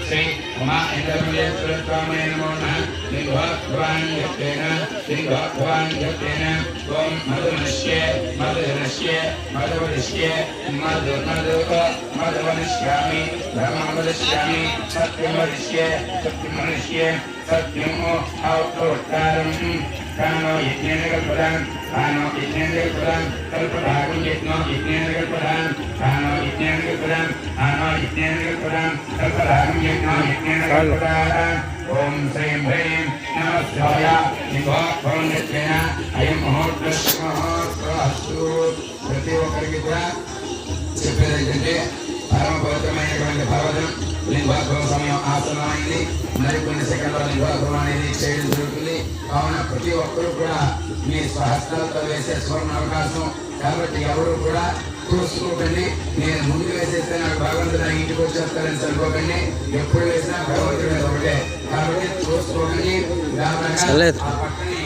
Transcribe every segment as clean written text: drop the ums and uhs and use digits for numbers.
श्री उमा इंद्रमेश्वरस्वामी नमो नमः लिंगोद्भवान् यत्तेन लिंगोद्भवान् यत्तेन ओम मधुनश्ये मधुनश्ये मधुवदिष्ये मधुवदिष्यामि ब्रह्मवदिष्यामि सत्यवदिष्ये सत्यमनुष्ये सत्यमो अवतारं कानो यज्ञेन कल्पदान् कानो यज्ञेन कल्पदान् कल्पभागं यज्ञो यज्ञेन कल्पदान् कानो यज्ञेन कल्पदान् कानो यज्ञेन कल्पदान् कल्पभागं यज्ञो यज्ञेन कल्पदान् ओम श्रीं ह्रीं नमः शिवाय लिंगोद्भवं यत्तेन अयं मुहूर्तस्तु ప్రతి ఒక్కరికి కూడా చెప్పేది ఏంటంటే పరమ పవిత్రమైనటువంటి పర్వతం లింగోద్భవ సమయం ఆసన్నమైంది. మరికొన్ని సెకండ్ల లింగోద్భవం అనేది చేయడం జరుగుతుంది. కావున ప్రతి ఒక్కరూ కూడా మీ స్వహస్తాలతో వేసే స్వర్ణ అవకాశం కాబట్టి ఎవరు కూడా చూసుకోకండి. నేను ముందు వేసేస్తే నాకు భగవంతుడు నా ఇంటికి వచ్చేస్తారని చదువుకోకండి. ఎప్పుడు వేసినా భగవంతుడు మీద ఒకటే కాబట్టి చూసుకోకండి. ఆ పక్కని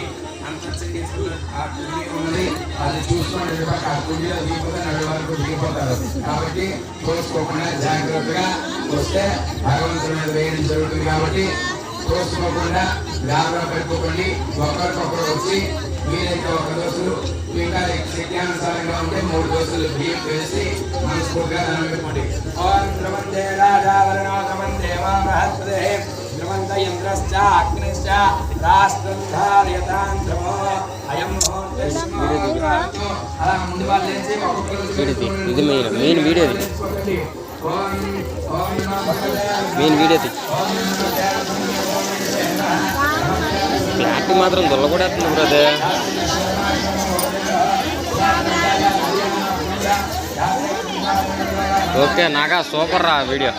ఉన్నది అది చూసుకొని ఆ గుడిలో దిగిపోతే నడు వరకు దిగిపోతారు. కాబట్టి చూసుకోకుండా జాగ్రత్తగా వస్తే భగవంతుడి మీద వేయడం జరుగుతుంది. కాబట్టి చూసుకోకుండా గాబరా పెట్టుకోండి. ఒకరికొకరు వచ్చి వీలైతే ఒక దోసులు ఇంకా శక్యానుసారంగా ఉంటే 3 దోసులు బియ్యం వేసి మనస్ఫూర్తిగా దండం పెట్టుకోండి. ఓం ద్రవందే రాజావరణో ద్రవందే వా మహత్పదే ద్రవంత యంత్రశ్చ అగ్నిశ్చ రాష్ట్రంధార్యతాం ద్రవో అయం అలా ముందు వాళ్ళు లేచి ఒక్కొక్కరు ఇది మెయిన్ వీడియో బ్లాక్ మాత్రం దొల్ల కూడా వస్తుంది బ్రదర్. ఓకే నాగా సూపర్ రా వీడియో.